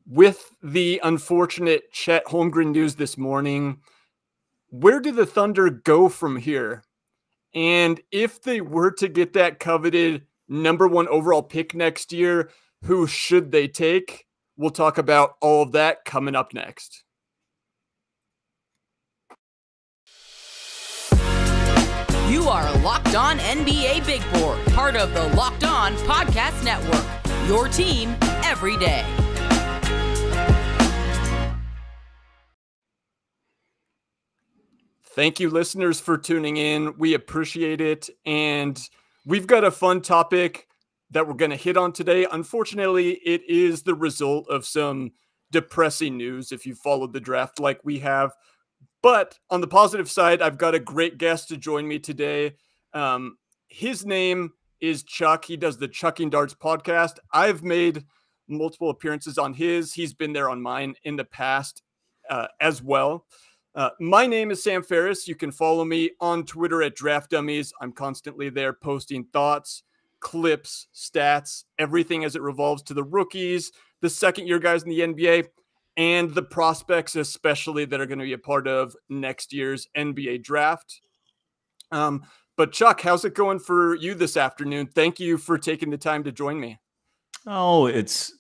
With the unfortunate Chet Holmgren news this morning, where do the Thunder go from here? And if they were to get that coveted #1 overall pick next year, who should they take? We'll talk about all of that coming up next. You are Locked On NBA Big Board, part of the Locked On Podcast Network, your team every day. Thank you, listeners, for tuning in. We appreciate it. And we've got a fun topic that we're going to hit on today. Unfortunately, it is the result of some depressing news if you followed the draft like we have. But on the positive side, I've got a great guest to join me today. His name is Chuck. He does the Chucking Darts podcast. I've made multiple appearances on his. He's been there on mine in the past as well. My name is Sam Ferris. You can follow me on Twitter at Draft Dummies. I'm constantly there posting thoughts, clips, stats, everything as it revolves to the rookies, the second-year guys in the NBA, and the prospects especially that are going to be a part of next year's NBA draft. But Chuck, how's it going for you this afternoon? Thank you for taking the time to join me. Oh, it's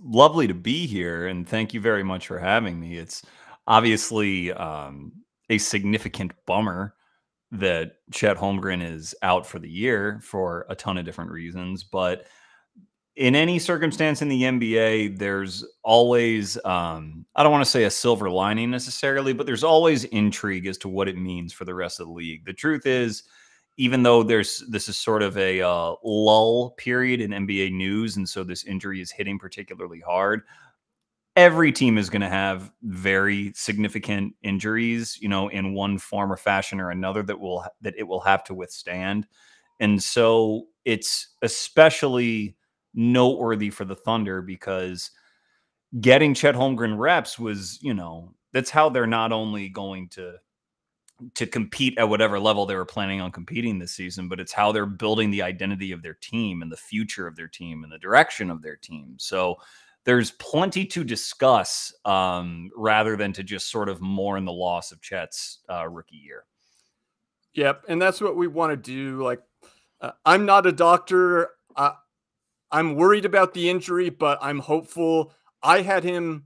lovely to be here, and thank you very much for having me. It's obviously a significant bummer that Chet Holmgren is out for the year for a ton of different reasons. But in any circumstance in the NBA, there's always, I don't want to say a silver lining necessarily, but there's always intrigue as to what it means for the rest of the league. The truth is, even though this is sort of a lull period in NBA news, and so this injury is hitting particularly hard, every team is going to have very significant injuries, in one form or fashion or another that it will have to withstand. And so it's especially noteworthy for the Thunder because getting Chet Holmgren reps was, that's how they're not only going to compete at whatever level they were planning on competing this season, but it's how they're building the identity of their team and the future of their team and the direction of their team. So there's plenty to discuss rather than to just sort of mourn the loss of Chet's rookie year. Yep. And that's what we want to do. I'm not a doctor. I'm worried about the injury, but I'm hopeful. I had him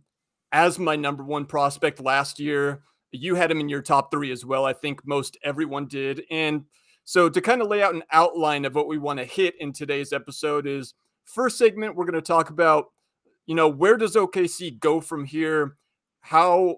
as my #1 prospect last year. You had him in your top 3 as well. I think most everyone did. And so to kind of lay out an outline of what we want to hit in today's episode is first segment, we're going to talk about, where does OKC go from here? How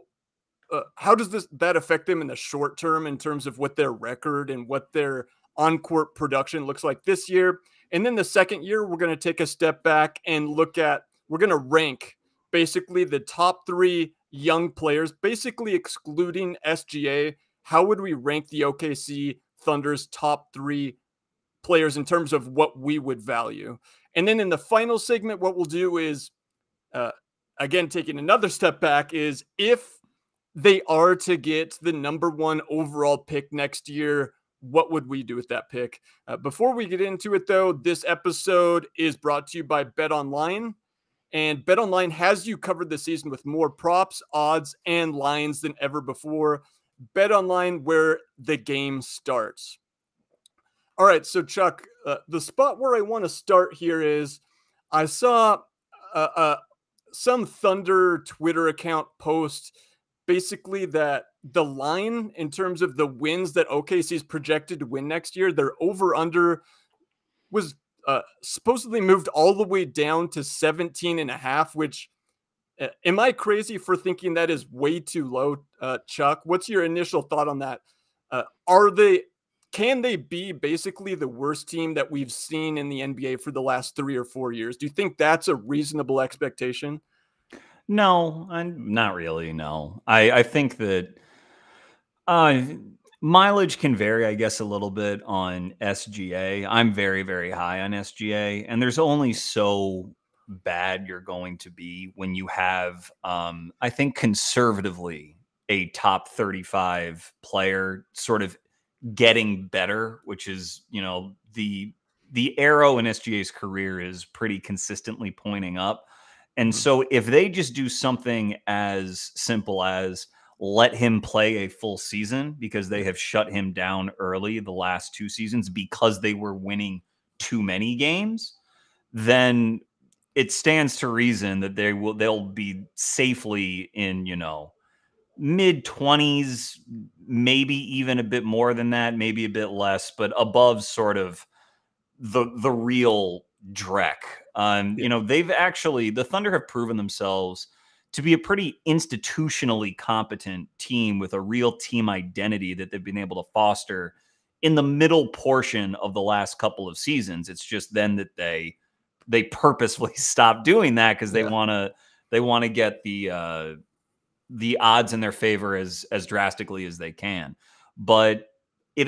does that affect them in the short term in terms of what their record and what their on-court production looks like this year? And then the second year, we're going to take a step back and we're going to rank basically the top 3 young players, basically excluding SGA. How would we rank the OKC Thunder's top 3 players in terms of what we would value? And then in the final segment, what we'll do is, again, taking another step back, is if they are to get the #1 overall pick next year, what would we do with that pick? Before we get into it, though, this episode is brought to you by BetOnline. And BetOnline has you covered this season with more props, odds, and lines than ever before. BetOnline, where the game starts. All right, so Chuck, the spot where I want to start here is I saw some Thunder Twitter account post basically that the line in terms of the wins that OKC is projected to win next year, their over-under was supposedly moved all the way down to 17.5, which am I crazy for thinking that is way too low, Chuck? What's your initial thought on that? Can they be basically the worst team that we've seen in the NBA for the last 3 or 4 years? Do you think that's a reasonable expectation? No, not really. No, I think that mileage can vary, I guess, a little bit on SGA. I'm very, very high on SGA, and there's only so bad you're going to be when you have, I think conservatively, a top 35 player sort of getting better, which is, the arrow in SGA's career is pretty consistently pointing up. And so if they just do something as simple as let him play a full season, because they have shut him down early the last 2 seasons because they were winning too many games, then it stands to reason that they'll be safely in, mid 20s, maybe even a bit more than that, maybe a bit less, but above sort of the real dreck. The Thunder have proven themselves to be a pretty institutionally competent team with a real team identity that they've been able to foster in the middle portion of the last couple of seasons. It's just then that they purposefully stop doing that because they want to get the odds in their favor as drastically as they can. But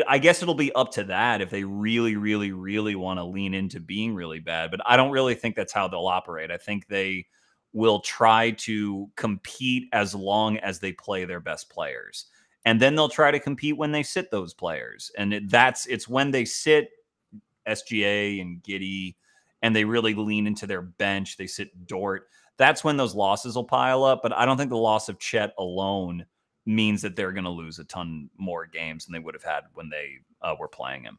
I guess it'll be up to that if they really, really, really want to lean into being really bad. But I don't really think that's how they'll operate. I think they will try to compete as long as they play their best players. And then they'll try to compete when they sit those players. And it's when they sit SGA and Giddey and they really lean into their bench, they sit Dort, that's when those losses will pile up. But I don't think the loss of Chet alone means that they're going to lose a ton more games than they would have had when they were playing him.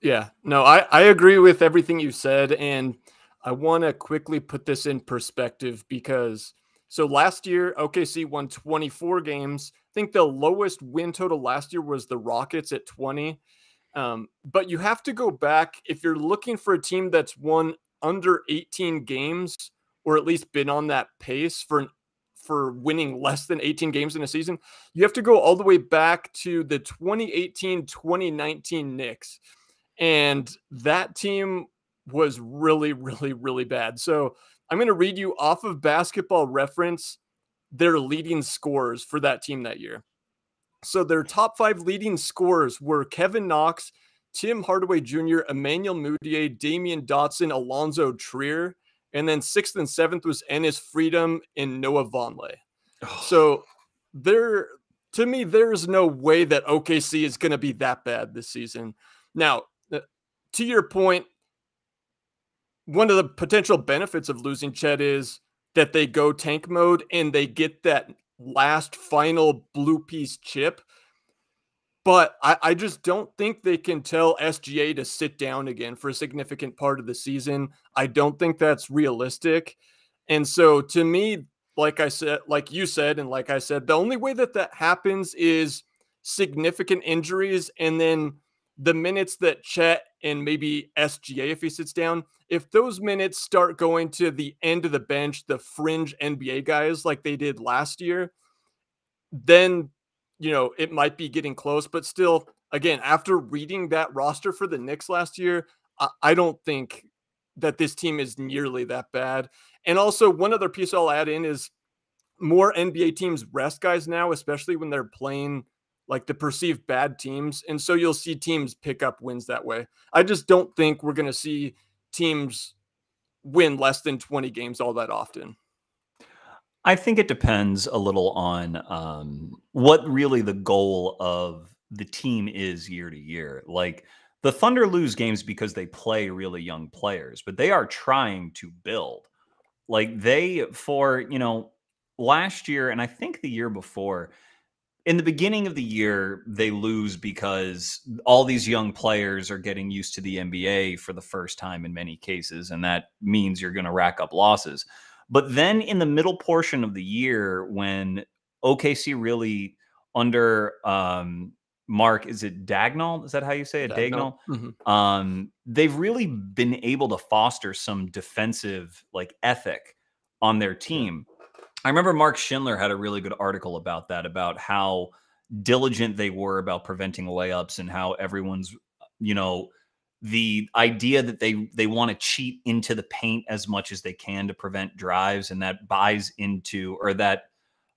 Yeah, no, I agree with everything you said. And I want to quickly put this in perspective because last year, OKC won 24 games. I think the lowest win total last year was the Rockets at 20. But you have to go back if you're looking for a team that's won under 18 games or at least been on that pace for winning less than 18 games in a season. You have to go all the way back to the 2018-2019 Knicks. And that team was really, really, really bad. So I'm going to read you off of Basketball Reference their leading scorers for that team that year. So their top 5 leading scorers were Kevin Knox, Tim Hardaway Jr., Emmanuel Mudiay, Damian Dotson, Alonzo Trier, and then 6th and 7th was Ennis Freedom and Noah Vonleh. So to me, there's no way that OKC is going to be that bad this season. Now, to your point, one of the potential benefits of losing Chet is that they go tank mode and they get that last final blue piece chip. But I just don't think they can tell SGA to sit down again for a significant part of the season. I don't think that's realistic. And so to me, like you said, the only way that happens is significant injuries. And then the minutes that Chet and maybe SGA, if he sits down, if those minutes start going to the end of the bench, the fringe NBA guys like they did last year, then, it might be getting close. But still, again, after reading that roster for the Knicks last year, I don't think that this team is nearly that bad. And also, one other piece I'll add in is more NBA teams rest guys now, especially when they're playing like the perceived bad teams. And so you'll see teams pick up wins that way. I just don't think we're going to see teams win less than 20 games all that often. I think it depends a little on what really the goal of the team is year to year. Like the Thunder lose games because they play really young players, but they are trying to build. Like last year, and I think the year before, in the beginning of the year, they lose because all these young players are getting used to the NBA for the first time in many cases, and that means you're going to rack up losses. But then in the middle portion of the year, when OKC really under Mark, is it Dagnall? Is that how you say it? Dagnall? Mm-hmm. They've really been able to foster some defensive ethic on their team. I remember Mark Schindler had a really good article about that, about how diligent they were about preventing layups and how everyone's, the idea that they want to cheat into the paint as much as they can to prevent drives. And that buys into, or that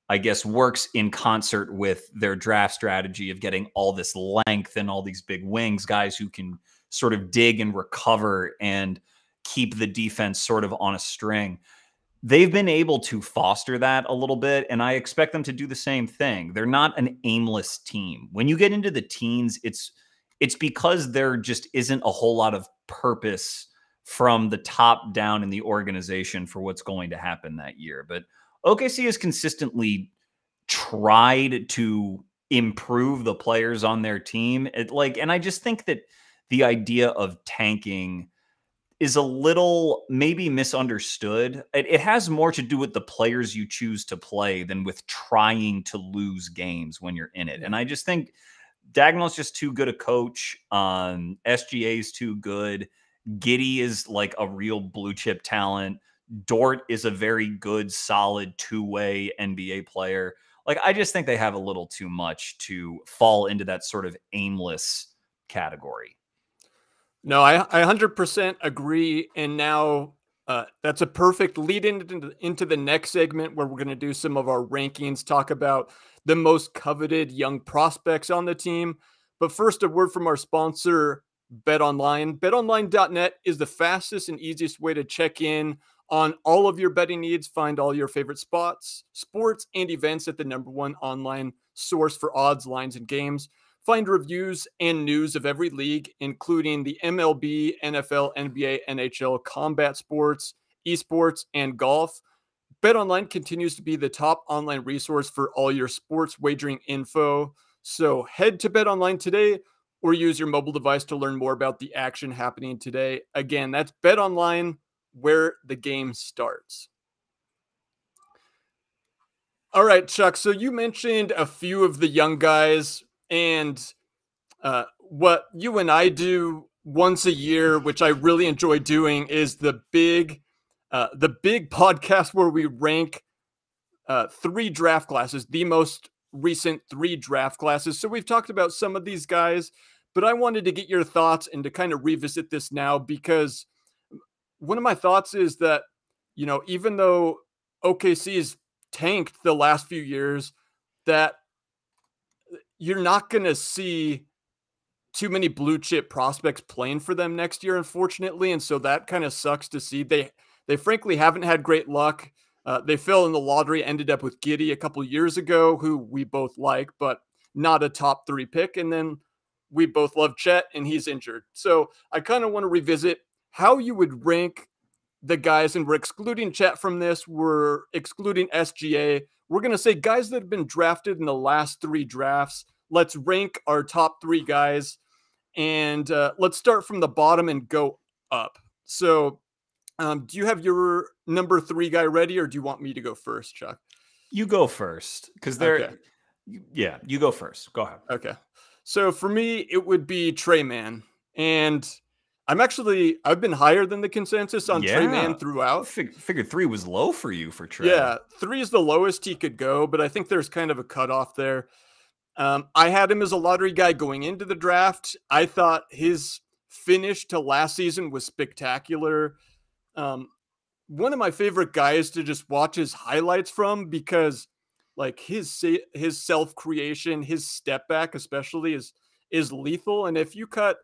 I guess works in concert with their draft strategy of getting all this length and all these big wings, guys who can sort of dig and recover and keep the defense sort of on a string. They've been able to foster that a little bit, and I expect them to do the same thing. They're not an aimless team. When you get into the teens, it's because there just isn't a whole lot of purpose from the top down in the organization for what's going to happen that year. But OKC has consistently tried to improve the players on their team. And I just think that the idea of tanking is a little maybe misunderstood. It has more to do with the players you choose to play than with trying to lose games when you're in it. And I just think Dagnall's just too good a coach. SGA is too good. Giddey is like a real blue chip talent. Dort is a very good, solid two-way NBA player. Like, I just think they have a little too much to fall into that sort of aimless category. No, I 100% agree. And now that's a perfect lead into the next segment where we're going to do some of our rankings, talk about the most coveted young prospects on the team. But first, a word from our sponsor, BetOnline. BetOnline.net is the fastest and easiest way to check in on all of your betting needs. Find all your favorite spots, sports, and events at the #1 online source for odds, lines, and games. Find reviews and news of every league, including the MLB, NFL, NBA, NHL, combat sports, esports, and golf. BetOnline continues to be the top online resource for all your sports wagering info. So head to BetOnline today or use your mobile device to learn more about the action happening today. Again, that's BetOnline, where the game starts. All right, Chuck. So you mentioned a few of the young guys, and what you and I do once a year, which I really enjoy doing, is the big podcast where we rank 3 draft classes, the most recent 3 draft classes. So we've talked about some of these guys, but I wanted to get your thoughts and to kind of revisit this now, because one of my thoughts is that, you know, even though OKC's tanked the last few years, that you're not going to see too many blue chip prospects playing for them next year, unfortunately. And so that kind of sucks to see. They frankly haven't had great luck. They fell in the lottery, ended up with Giddey a couple years ago, who we both like, but not a top 3 pick. And then we both love Chet, and he's injured. So I kind of want to revisit how you would rank the guys, and we're excluding Chet from this. We're excluding SGA. We're going to say guys that have been drafted in the last 3 drafts. Let's rank our top 3 guys, and let's start from the bottom and go up. So do you have your number 3 guy ready, or do you want me to go first, Chuck? You go first, because they're, okay. Yeah, you go first. Go ahead. Okay. So for me, it would be Trey Mann. And I've been higher than the consensus on Trey Mann throughout. Figured 3 was low for you for Trey. Yeah, 3 is the lowest he could go, but I think there's kind of a cutoff there. I had him as a lottery guy going into the draft. I thought his finish to last season was spectacular. One of my favorite guys to just watch his highlights from, because like his self-creation, his step back especially is lethal. And if you cut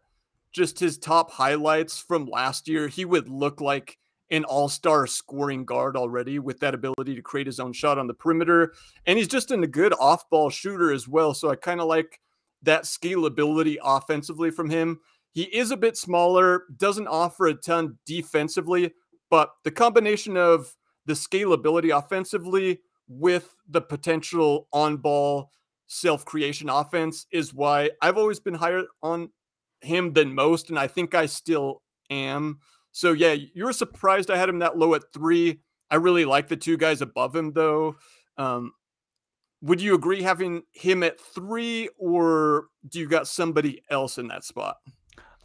just his top highlights from last year, he would look like an all-star scoring guard already, with that ability to create his own shot on the perimeter. And he's just a good off-ball shooter as well. So I kind of like that scalability offensively from him. He is a bit smaller, doesn't offer a ton defensively, but the combination of the scalability offensively with the potential on-ball self-creation offense is why I've always been higher on him than most, and I think I still am. So yeah, you were surprised I had him that low at 3. I really like the 2 guys above him, though. Would you agree having him at 3, or do you got somebody else in that spot?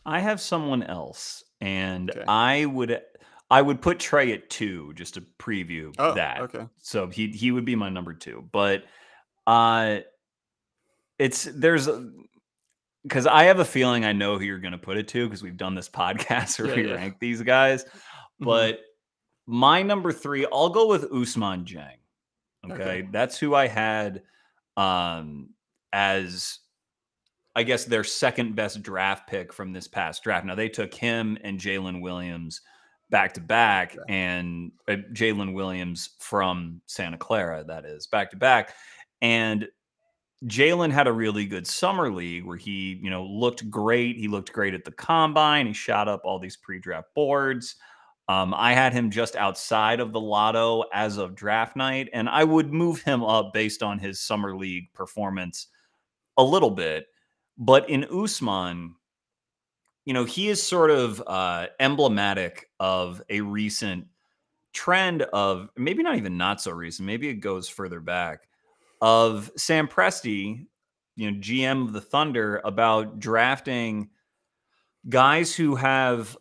I have someone else, and okay. I would put Trey at 2 just to preview that. Okay. So he would be my number 2, but because I have a feeling I know who you're going to put it to, because we've done this podcast where we rank these guys. But my number 3, I'll go with Ousmane Dieng. Okay. That's who I had as, I guess, their second best draft pick from this past draft. Now, they took him and Jaylen Williams back to back, and Jaylen Williams from Santa Clara, that is, back to back. And Jalen had a really good summer league where he, looked great. He looked great at the combine. He shot up all these pre-draft boards. I had him just outside of the lotto as of draft night, and I would move him up based on his summer league performance a little bit. But in Ousmane, he is sort of emblematic of a recent trend of, maybe not so recent, maybe it goes further back, of Sam Presti, GM of the Thunder, about drafting guys who have,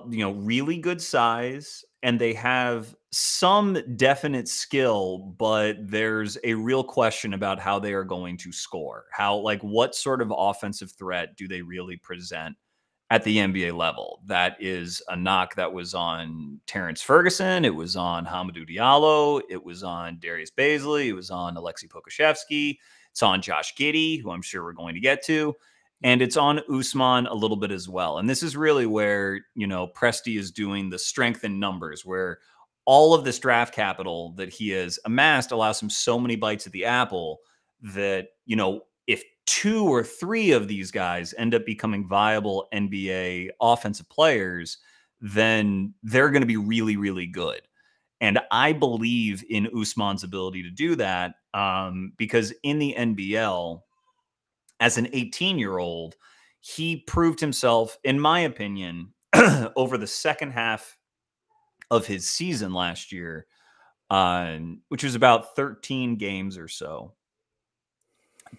really good size and they have some definite skill, but there's a real question about how they are going to score. What sort of offensive threat do they really present at the NBA level? That is a knock that was on Terrence Ferguson. It was on Hamidou Diallo. It was on Darius Bazley. It was on Alexei Pokusevski. It's on Josh Giddey, who I'm sure we're going to get to. And it's on Ousmane a little bit as well. And this is really where, Presti is doing the strength in numbers, where all of this draft capital that he has amassed allows him so many bites at the apple that, if 2 or 3 of these guys end up becoming viable NBA offensive players, then they're going to be really, really good. And I believe in Ousmane's ability to do that because in the NBL, as an 18-year-old, he proved himself, in my opinion, over the second half of his season last year, which was about 13 games or so,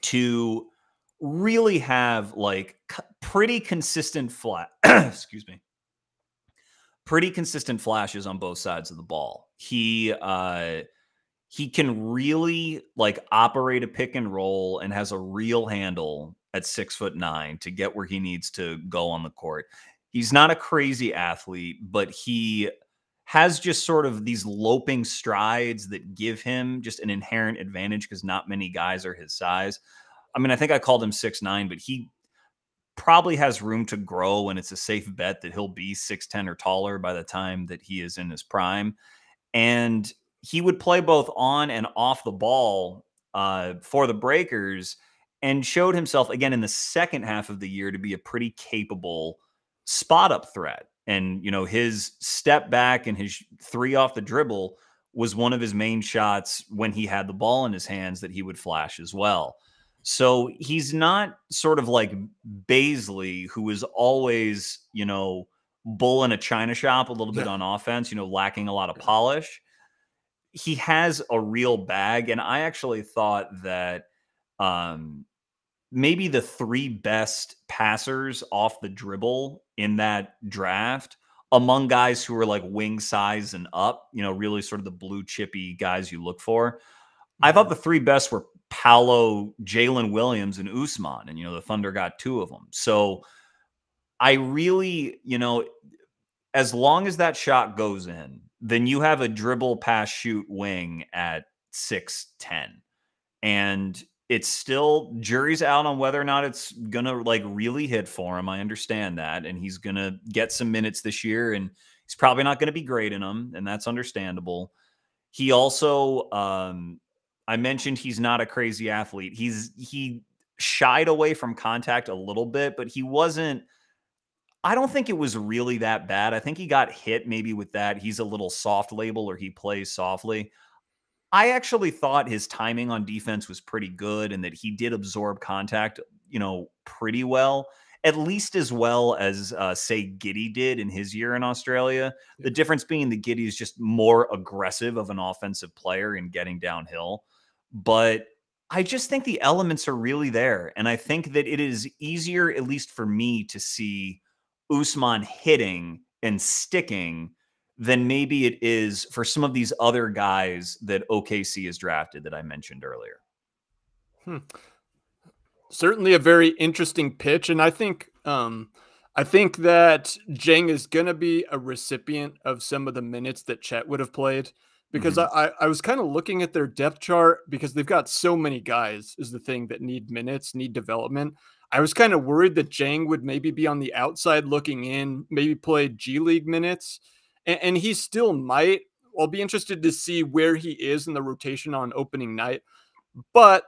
to really have pretty consistent pretty consistent flashes on both sides of the ball. He can really operate a pick and roll and has a real handle at 6'9" to get where he needs to go on the court. He's not a crazy athlete, but he has just sort of these loping strides that give him just an inherent advantage because not many guys are his size. I mean, I think I called him 6'9", but he probably has room to grow, and it's a safe bet that he'll be 6'10" or taller by the time that he is in his prime. And he would play both on and off the ball for the Breakers and showed himself, again, in the second half of the year to be a pretty capable spot-up threat. And, his step back and his 3 off the dribble was one of his main shots when he had the ball in his hands that he would flash as well. So he's not sort of like Bazley, who is always, bull in a china shop a little bit on offense, lacking a lot of polish. He has a real bag. And I actually thought that maybe the 3 best passers off the dribble in that draft, among guys who are wing size and up, really sort of the blue chippy guys you look for. I thought the 3 best were Paolo, Jaylen Williams, and Ousmane. And, the Thunder got 2 of them. So I really, as long as that shot goes in, then you have a dribble, pass, shoot wing at 6'10". And it's still, jury's out on whether or not it's going to really hit for him. I understand that. And he's going to get some minutes this year, and he's probably not going to be great in them. And that's understandable. He also, I mentioned he's not a crazy athlete. He shied away from contact a little bit, but he wasn't, I don't think it was really that bad. I think he got hit maybe with that. He's a little soft label, or he plays softly. I actually thought his timing on defense was pretty good and that he did absorb contact, pretty well, at least as well as, say, Giddey did in his year in Australia. The difference being that Giddey is just more aggressive of an offensive player in getting downhill. But I just think the elements are really there. And I think that it is easier, at least for me, to see Ousmane hitting and sticking than maybe it is for some of these other guys that OKC has drafted that I mentioned earlier. Certainly a very interesting pitch. And I think that Dieng is going to be a recipient of some of the minutes that Chet would have played, because I was kind of looking at their depth chart, because they've got so many guys is the thing that need minutes, need development. I was kind of worried that Dieng would maybe be on the outside looking in, maybe play G League minutes, and he still might. I'll be interested to see where he is in the rotation on opening night. But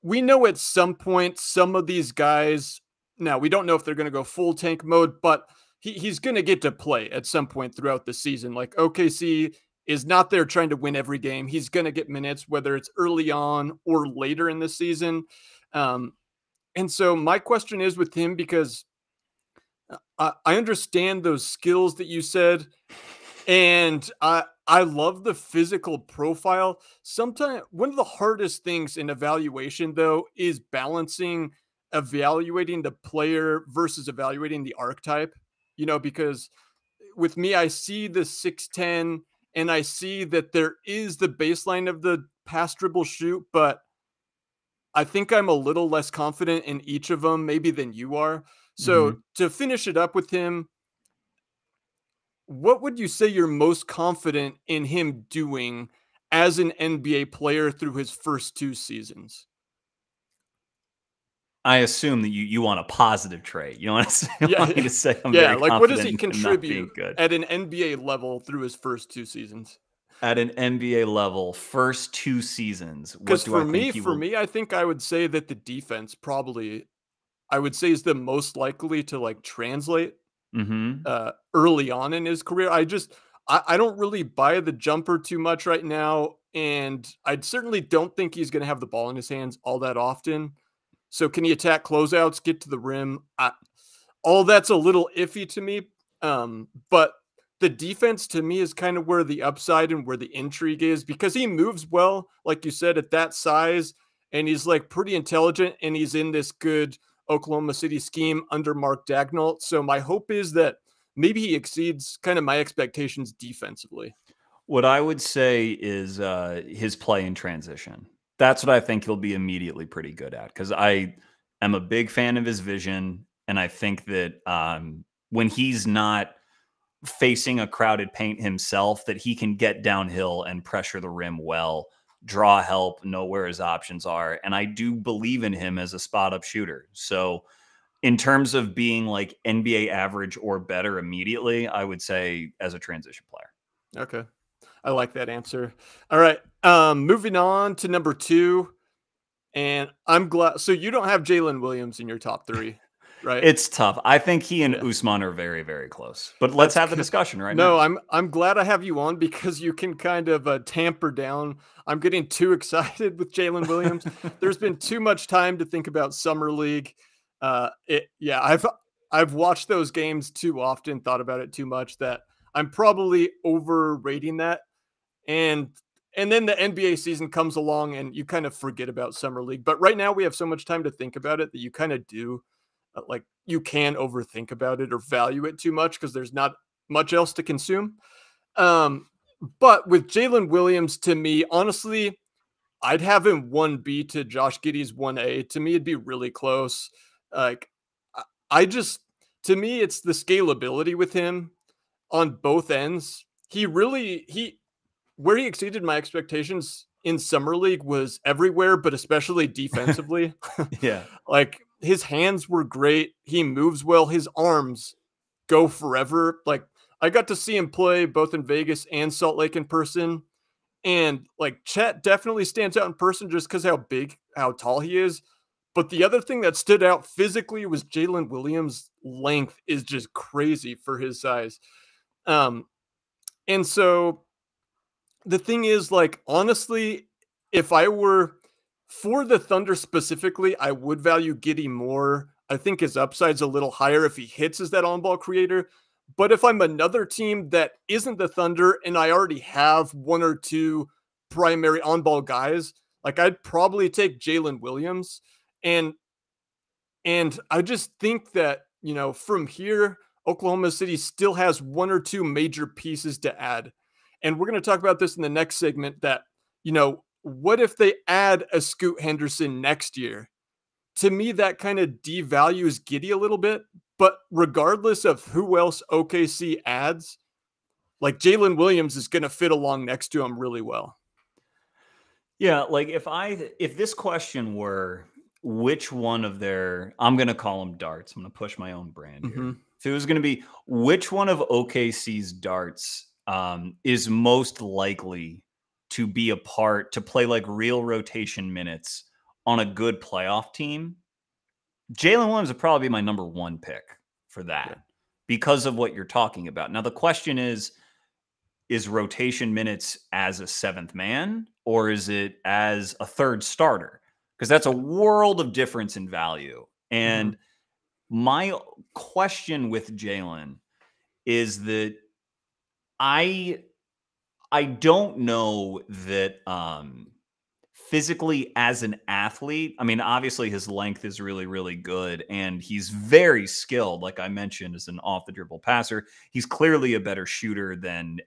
we know at some point some of these guys, now we don't know if they're going to go full tank mode, but he's going to get to play at some point throughout the season. Like OKC is not there trying to win every game. He's going to get minutes, whether it's early on or later in the season. And so my question is with him, because I understand those skills that you said, and I love the physical profile. Sometimes one of the hardest things in evaluation, though, is evaluating the player versus evaluating the archetype, because with me, I see the 6'10", and I see that there is the baseline of the pass dribble shoot, but I think I'm a little less confident in each of them maybe than you are. So to finish it up with him, what would you say you're most confident in him doing as an NBA player through his first 2 seasons? I assume that you want a positive trait. You want me to say I'm yeah, very like what does he confident in contribute not being good at an NBA level through his first 2 seasons? At an NBA level, first 2 seasons. Because for me, I think I would say that the defense probably, I would say, is the most likely to like translate early on in his career. I don't really buy the jumper too much right now, and I certainly don't think he's going to have the ball in his hands all that often. So can he attack closeouts, get to the rim? All that's a little iffy to me. But the defense to me is kind of where the upside and where the intrigue is, because he moves well, like you said, at that size, and he's like pretty intelligent, and he's in this good Oklahoma City scheme under Mark Dagnall. So my hope is that maybe he exceeds kind of my expectations defensively. What I would say is his play in transition. That's what I think he'll be immediately pretty good at, because I am a big fan of his vision, and I think that when he's not facing a crowded paint himself, that he can get downhill and pressure the rim well, draw help, know where his options are. And I do believe in him as a spot-up shooter. So in terms of being like NBA average or better immediately, I would say as a transition player. Okay. I like that answer. All right. Moving on to number 2. And I'm glad. So you don't have Jaylen Williams in your top 3, right? It's tough. I think he and Ousmane are very, very close. But let's have the discussion right now. No, I'm glad I have you on, because you can kind of tamper down. I'm getting too excited with Jaylen Williams. There's been too much time to think about Summer League. I've watched those games too often, thought about it too much, that I'm probably overrating that. And then the NBA season comes along and you kind of forget about Summer League. But right now we have so much time to think about it that you kind of do. Like you can overthink about it or value it too much because there's not much else to consume. But with Jaylen Williams, to me, honestly, I'd have him 1B to Josh Giddey's 1A. To me, it'd be really close. Like to me, it's the scalability with him on both ends. Where he exceeded my expectations in Summer League was everywhere, but especially defensively. Yeah. Like his hands were great. He moves well. His arms go forever. Like I got to see him play both in Vegas and Salt Lake in person. And like Chet definitely stands out in person just because how tall he is. But the other thing that stood out physically was Jaylen Williams' length is just crazy for his size. And so the thing is, like, honestly, if I were for the Thunder specifically, I would value Giddey more. I think his upside's a little higher if he hits as that on-ball creator. But if I'm another team that isn't the Thunder and I already have 1 or 2 primary on-ball guys, like I'd probably take Jaylen Williams. And I just think that, from here, Oklahoma City still has 1 or 2 major pieces to add. And we're going to talk about this in the next segment that, what if they add a Scoot Henderson next year? To me, that kind of devalues Giddey a little bit. But regardless of who else OKC adds, like Jaylen Williams is going to fit along next to him really well. Yeah, like if this question were which one of I'm going to call them darts. I'm going to push my own brand here. If it was going to be which one of OKC's darts is most likely to be to play like real rotation minutes on a good playoff team, Jaylen Williams would probably be my number 1 pick for that because of what you're talking about. Now, the question is rotation minutes as a 7th man, or is it as a 3rd starter? Because that's a world of difference in value. And my question with Jaylen is that I don't know that physically as an athlete, I mean, obviously his length is really, really good, and he's very skilled. Like I mentioned, as an off the dribble passer, he's clearly a better shooter than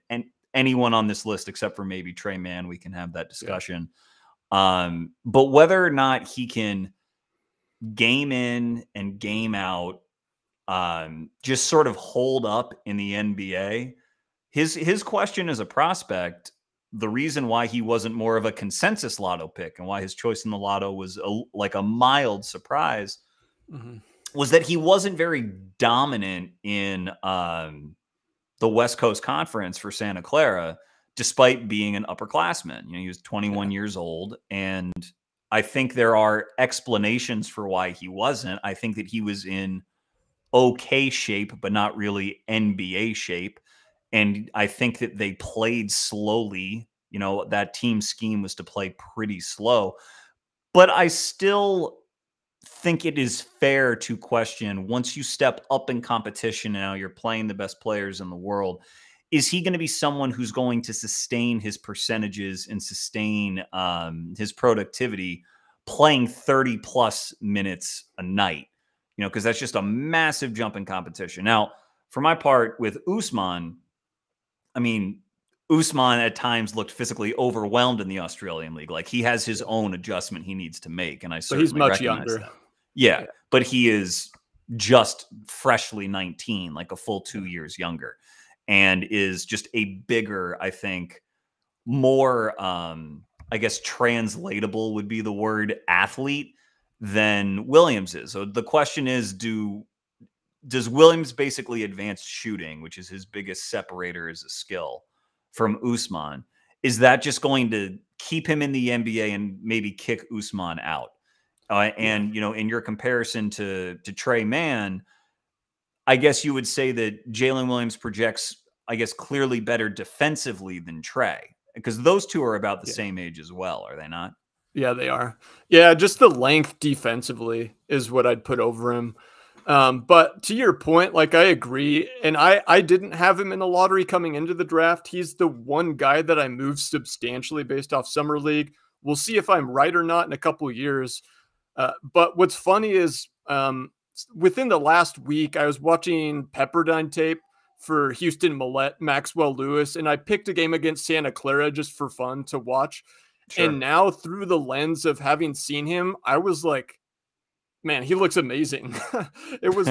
anyone on this list, except for maybe Trey Mann. We can have that discussion. But whether or not he can game in and game out, just sort of hold up in the NBA, his question as a prospect, the reason why he wasn't more of a consensus lotto pick and why his choice in the lotto was like a mild surprise was that he wasn't very dominant in the West Coast Conference for Santa Clara, despite being an upperclassman. You know, he was 21 years old, and I think there are explanations for why he wasn't. I think that he was in okay shape, but not really NBA shape. And I think that they played slowly. You know, that team scheme was to play pretty slow. But I still think it is fair to question, once you step up in competition, now you're playing the best players in the world, is he going to be someone who's going to sustain his percentages and sustain his productivity playing 30+ minutes a night? You know, because that's just a massive jump in competition. Now, for my part with Ousmane, I mean, Ousmane at times looked physically overwhelmed in the Australian League. Like, he has his own adjustment he needs to make, and I certainly he's much recognize younger. that. Yeah, but he is just freshly 19, like a full 2 years younger, and is just a bigger, I think, more, I guess, translatable would be the word, athlete than Williams is. So the question is, does Williams basically advanced shooting, which is his biggest separator as a skill, from Ousmane, is that just going to keep him in the NBA and maybe kick Ousmane out? And, you know, in your comparison to Trey Mann, I guess you would say that Jaylen Williams projects, I guess, clearly better defensively than Trey, because those two are about the same age as well, are they not? Yeah, they are. Yeah, just the length defensively is what I'd put over him. But to your point, like, I agree. And I didn't have him in the lottery coming into the draft. He's the one guy that I moved substantially based off Summer League. We'll see if I'm right or not in a couple of years. But what's funny is within the last week, I was watching Pepperdine tape for Houston Millette, Maxwell Lewis, and I picked a game against Santa Clara just for fun to watch. Sure. And now, through the lens of having seen him, I was like, man, he looks amazing. It was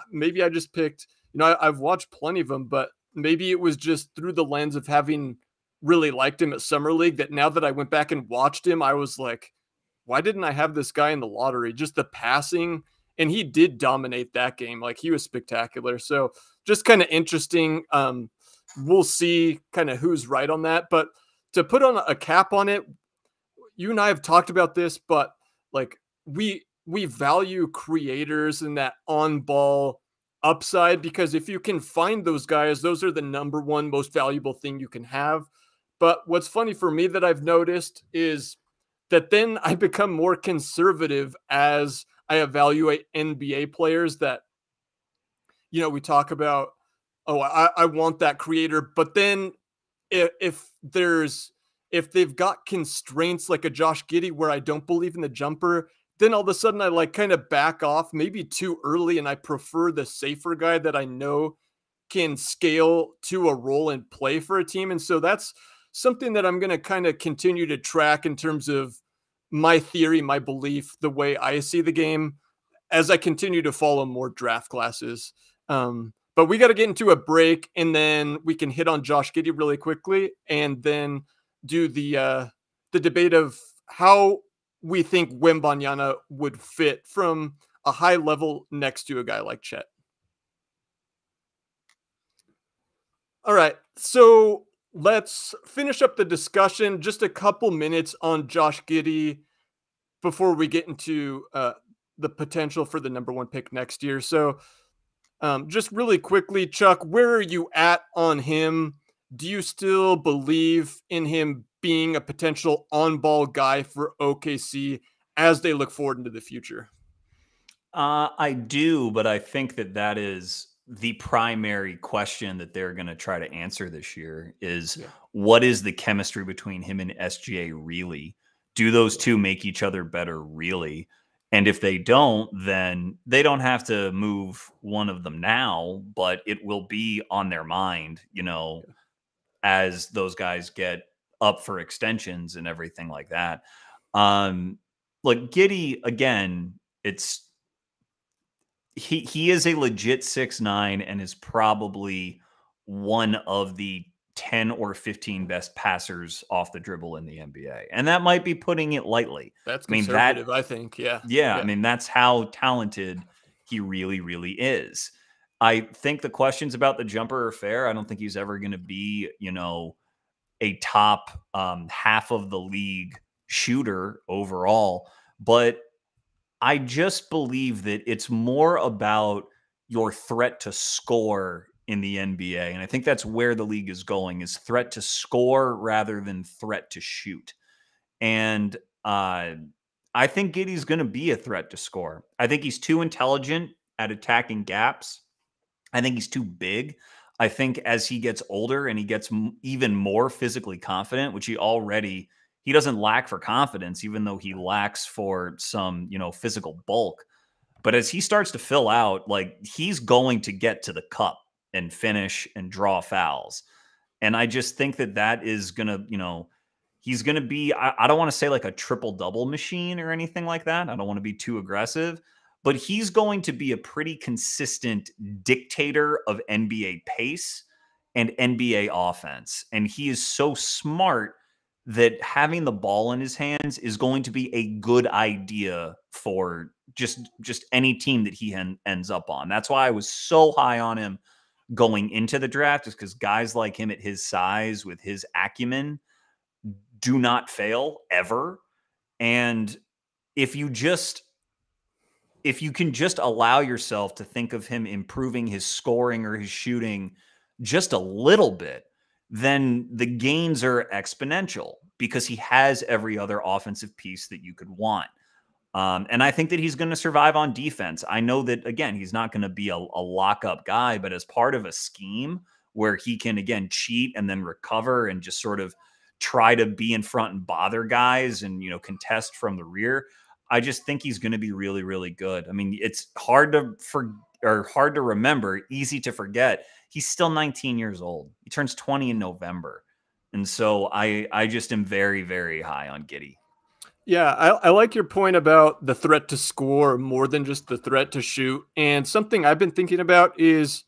maybe I just picked, you know, I've watched plenty of him, but maybe it was just through the lens of having really liked him at Summer League that now that I went back and watched him, I was like, why didn't I have this guy in the lottery? Just the passing, and he did dominate that game. Like, he was spectacular. So just kind of interesting. We'll see kind of who's right on that, but to put on a cap on it, you and I have talked about this, but like, we value creators and that on-ball upside, because if you can find those guys, those are the number one most valuable thing you can have. But what's funny for me that I've noticed is that then I become more conservative as I evaluate NBA players that, you know, we talk about, oh, I want that creator, but then if they've got constraints like a Josh Giddey where I don't believe in the jumper, then all of a sudden I like kind of back off maybe too early, and I prefer the safer guy that I know can scale to a role and play for a team. And so that's something that I'm going to kind of continue to track in terms of my theory, my belief, the way I see the game as I continue to follow more draft classes. But we got to get into a break, and then we can hit on Josh Giddey really quickly, and then do the debate of how we think Wembanyama would fit from a high level next to a guy like Chet. All right, so let's finish up the discussion. Just a couple minutes on Josh Giddey. before we get into the potential for the number 1 pick next year. So just really quickly, Chuck, where are you at on him? Do you still believe in him being a potential on-ball guy for OKC as they look forward into the future? I do, but I think that is the primary question that they're going to try to answer this year is what is the chemistry between him and SGA really? Do those two make each other better really? And if they don't, then they don't have to move one of them now, but it will be on their mind, as those guys get up for extensions and everything like that. Like Giddey, again, he is a legit 6'9" and is probably one of the 10 or 15 best passers off the dribble in the NBA. And that might be putting it lightly. That's conservative, I think. Yeah. I mean, that's how talented he really, really is. I think the questions about the jumper are fair. I don't think he's ever going to be, a top half of the league shooter overall. But I just believe that it's more about your threat to score in the NBA. And I think that's where the league is going, is threat to score rather than threat to shoot. And I think Giddey's going to be a threat to score. I think he's too intelligent at attacking gaps. I think he's too big. I think as he gets older and he gets even more physically confident, which he doesn't lack for confidence, even though he lacks for some, physical bulk. But as he starts to fill out, like, he's going to get to the cup and finish and draw fouls. And I just think that is going to, he's going to be, I don't want to say like a triple-double machine or anything like that. I don't want to be too aggressive, but he's going to be a pretty consistent dictator of NBA pace and NBA offense. And he is so smart that having the ball in his hands is going to be a good idea for just any team that he ends up on. That's why I was so high on him going into the draft, is because guys like him at his size with his acumen do not fail ever. And if you can just allow yourself to think of him improving his scoring or his shooting just a little bit, then the gains are exponential because he has every other offensive piece that you could want. And I think that he's going to survive on defense. I know that, again, he's not going to be a lockup guy, but as part of a scheme where he can, again, cheat and then recover and just sort of try to be in front and bother guys and, contest from the rear, I just think he's going to be really, really good. I mean, it's hard to remember, easy to forget. He's still 19 years old. He turns 20 in November. And so I just am very, very high on Giddey. Yeah, I like your point about the threat to score more than just the threat to shoot. And something I've been thinking about is,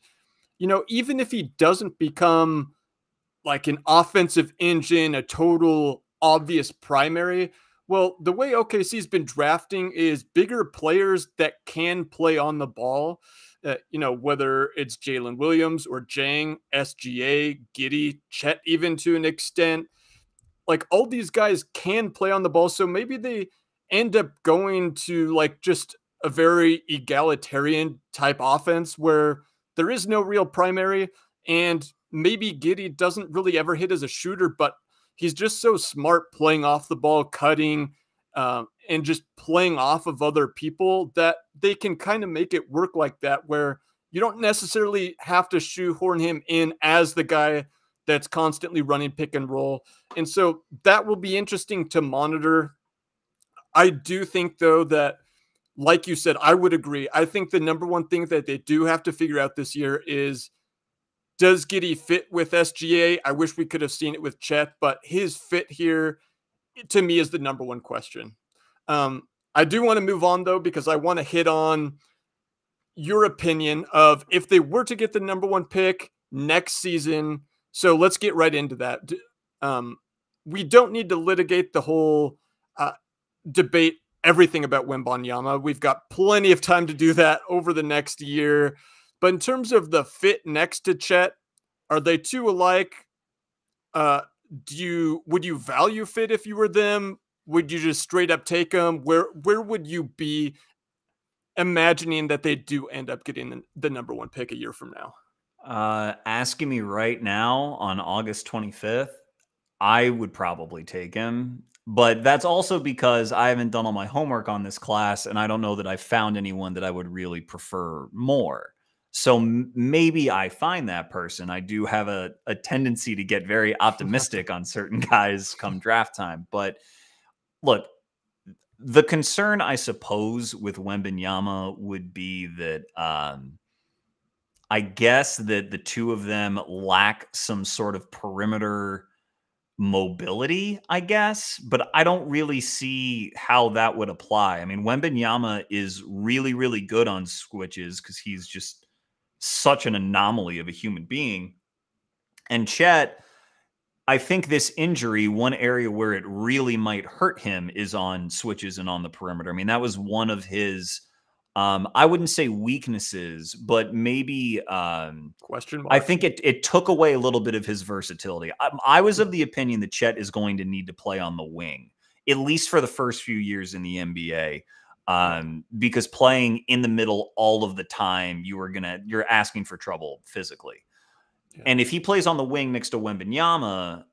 even if he doesn't become like an offensive engine, a total obvious primary, well, the way OKC's been drafting is bigger players that can play on the ball. Whether it's Jaylen Williams or Dieng, SGA, Giddey, Chet, even to an extent, like all these guys can play on the ball. So maybe they end up going to like just a very egalitarian type offense where there is no real primary. And maybe Giddey doesn't really ever hit as a shooter, but he's just so smart playing off the ball, cutting, and just playing off of other people that they can kind of make it work like that, where you don't necessarily have to shoehorn him in as the guy that's constantly running pick and roll. And so that will be interesting to monitor. I do think, though, that, like you said, I would agree. I think the number one thing that they do have to figure out this year is, does Giddey fit with SGA? I wish we could have seen it with Chet, but his fit here, to me, is the number one question. I do want to move on, though, because I want to hit on your opinion of if they were to get the number one pick next season. So let's get right into that. We don't need to litigate the whole debate, everything about Wembanyama. We've got plenty of time to do that over the next year. But in terms of the fit next to Chet, are they two alike? Would you value fit if you were them? would you just straight up take him? Where would you be imagining that they do end up getting the number 1 pick a year from now? Asking me right now on August 25th, I would probably take him. But that's also because I haven't done all my homework on this class, and I don't know that I've found anyone that I would really prefer more. So maybe I find that person. I do have a tendency to get very optimistic on certain guys come draft time. But look, the concern, I suppose, with Wembanyama would be that I guess that the two of them lack some sort of perimeter mobility, I guess, but I don't really see how that would apply. I mean, Wembanyama is really, really good on switches because he's just such an anomaly of a human being. And Chet, I think this injury, one area where it really might hurt him is on switches and on the perimeter. I mean, that was one of his, I wouldn't say weaknesses, but maybe question mark. I think it took away a little bit of his versatility. I was of the opinion that Chet is going to need to play on the wing, at least for the first few years in the NBA, because playing in the middle all of the time, you're asking for trouble physically. Yeah. And if he plays on the wing next to Wembanyama,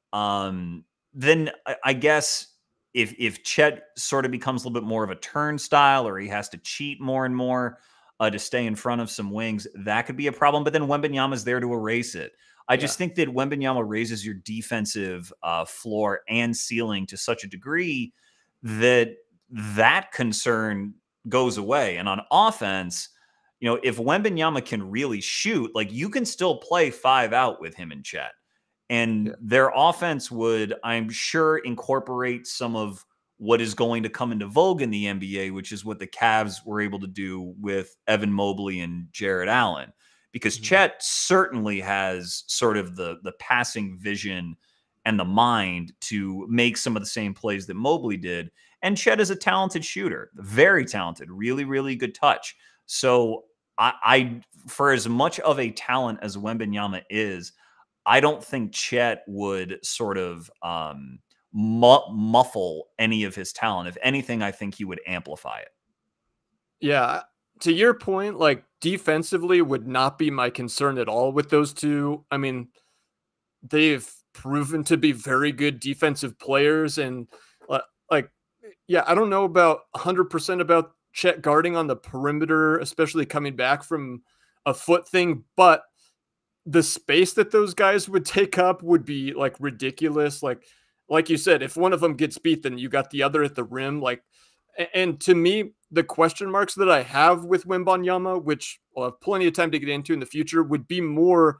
then I guess if Chet sort of becomes a little bit more of a turnstile, or he has to cheat more and more to stay in front of some wings, that could be a problem. But then Wembanyama's there to erase it. I just think that Wembanyama raises your defensive floor and ceiling to such a degree that that concern goes away. And on offense, you know, if Wembanyama can really shoot, like, you can still play 5 out with him and Chet. And their offense would, I'm sure, incorporate some of what is going to come into vogue in the NBA, which is what the Cavs were able to do with Evan Mobley and Jarrett Allen. Because Chet certainly has sort of the passing vision and the mind to make some of the same plays that Mobley did. And Chet is a talented shooter, very talented, really, really good touch. So I for as much of a talent as Wembanyama is, I don't think Chet would sort of muffle any of his talent. If anything, I think he would amplify it. Yeah. To your point, like, defensively would not be my concern at all with those two. I mean, they've proven to be very good defensive players. And I don't know about 100% about Chet guarding on the perimeter, especially coming back from a foot thing, but the space that those guys would take up would be like ridiculous. Like you said, if one of them gets beat, then you got the other at the rim. And to me, the question marks that I have with Wembanyama, which I'll have plenty of time to get into in the future, would be more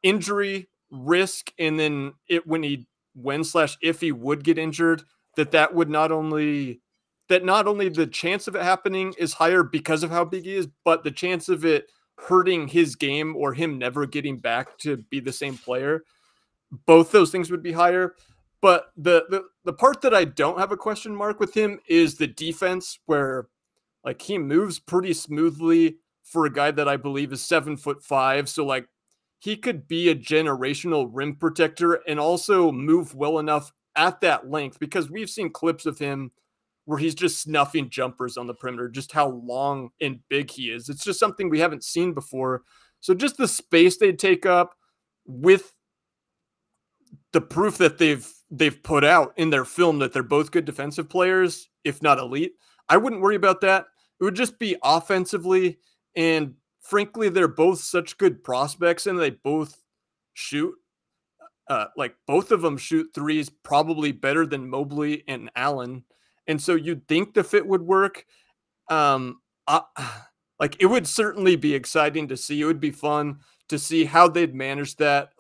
injury risk. And then if he would get injured, that would not only the chance of it happening is higher because of how big he is, but the chance of it hurting his game or him never getting back to be the same player, both those things would be higher. But the part that I don't have a question mark with him is the defense, where like he moves pretty smoothly for a guy that I believe is 7'5". So like he could be a generational rim protector and also move well enough at that length, because we've seen clips of him where he's just snuffing jumpers on the perimeter, just how long and big he is. It's just something we haven't seen before. So just the space they take up with the proof that they've put out in their film that they're both good defensive players, if not elite, I wouldn't worry about that. It would just be offensively. And frankly, they're both such good prospects, and they both shoot. Both of them shoot threes probably better than Mobley and Allen. And so you'd think the fit would work. It would certainly be exciting to see. It would be fun to see how they'd manage that.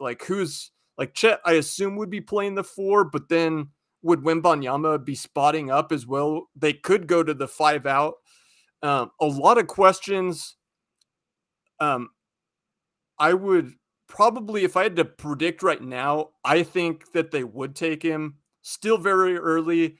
Chet, I assume, would be playing the 4, but then would Wembanyama be spotting up as well? They could go to the 5 out. A lot of questions. I would probably, if I had to predict right now, I think that they would take him still very early.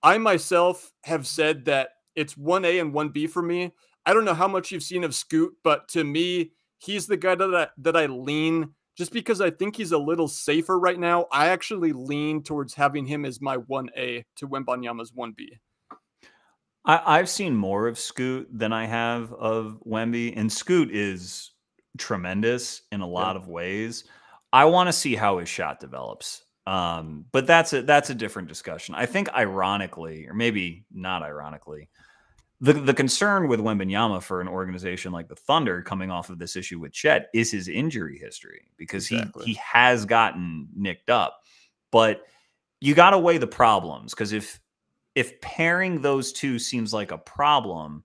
I myself have said that it's 1A and 1B for me. I don't know how much you've seen of Scoot, but to me, he's the guy that I lean just because I think he's a little safer right now, I actually lean towards having him as my 1A to Wembanyama's 1B. I've seen more of Scoot than I have of Wemby, and Scoot is tremendous in a lot of ways. I want to see how his shot develops. But that's a different discussion. I think ironically, or maybe not ironically, the concern with Wembanyama for an organization like the Thunder coming off of this issue with Chet is his injury history, because he has gotten nicked up. But you got to weigh the problems, because if pairing those two seems like a problem,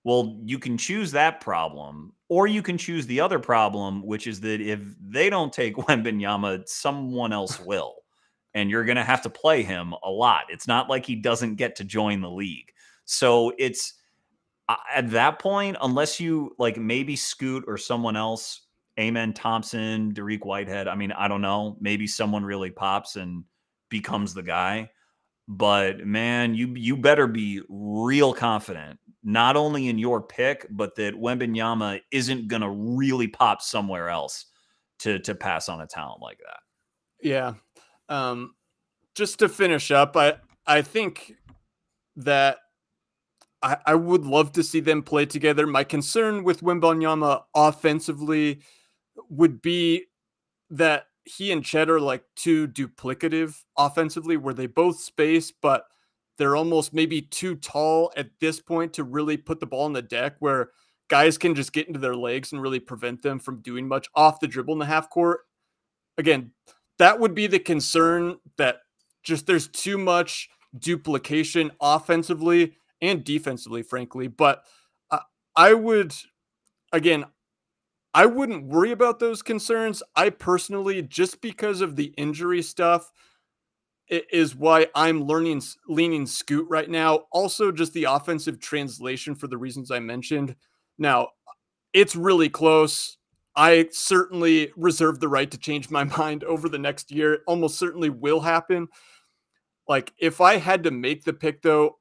well, you can choose that problem, or you can choose the other problem, which is that if they don't take Wembanyama, someone else will. And you're going to have to play him a lot. It's not like he doesn't get to join the league. So it's at that point, unless you like maybe Scoot or someone else, Amen Thompson, Dariq Whitehead. I mean, I don't know. Maybe someone really pops and becomes the guy. But man, you better be real confident, not only in your pick, but that Wembanyama isn't going to really pop somewhere else to pass on a talent like that. Yeah. Just to finish up, I think that I would love to see them play together. My concern with Wembanyama offensively would be that he and Chet are like too duplicative offensively, where they both space, but they're almost maybe too tall at this point to really put the ball on the deck, where guys can just get into their legs and really prevent them from doing much off the dribble in the half court. Again, that would be the concern, that just there's too much duplication offensively and defensively, frankly. But I wouldn't worry about those concerns. I personally, just because of the injury stuff, is why I'm leaning Scoot right now. Also, just the offensive translation for the reasons I mentioned. Now, it's really close. I certainly reserve the right to change my mind over the next year. It almost certainly will happen. Like, if I had to make the pick, though,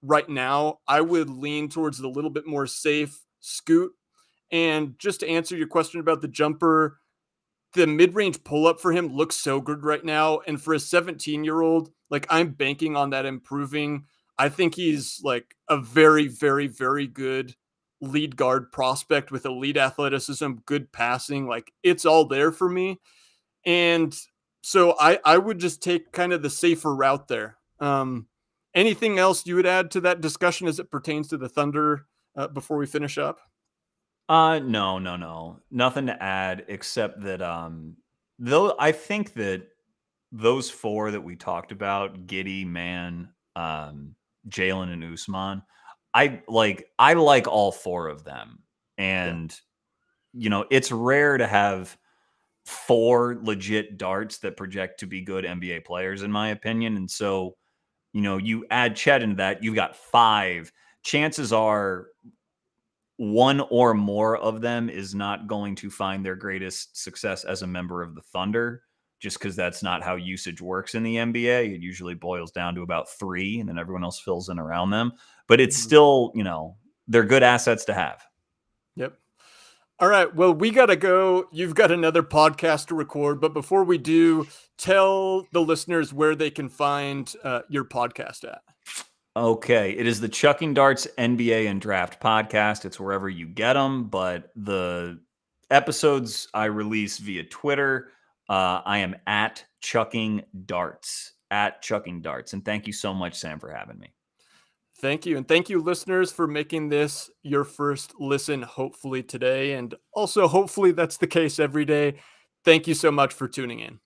right now, I would lean towards the little bit more safe Scoot. And just to answer your question about the jumper, the mid-range pull-up for him looks so good right now. And for a 17-year-old, like, I'm banking on that improving. I think he's like a very, very, very good lead guard prospect with elite athleticism, good passing. Like, it's all there for me. And so I would just take kind of the safer route there. Anything else you would add to that discussion as it pertains to the Thunder before we finish up? No. Nothing to add, except that though I think that those four that we talked about, Giddey, Mann, Jalen, and Ousmane, I like all four of them. And it's rare to have four legit darts that project to be good NBA players, in my opinion. And so, you add Chet into that, you've got five. Chances are one or more of them is not going to find their greatest success as a member of the Thunder, just because that's not how usage works in the NBA. It usually boils down to about three, and then everyone else fills in around them. But it's still, they're good assets to have. Yep. All right. Well, we got to go. You've got another podcast to record. But before we do, tell the listeners where they can find your podcast at. Okay, it is the Chucking Darts NBA and Draft podcast. It's wherever you get them, but the episodes I release via Twitter. I am at Chucking Darts, and thank you so much, Sam, for having me. Thank you, and thank you, listeners, for making this your first listen, hopefully today, and also hopefully that's the case every day. Thank you so much for tuning in.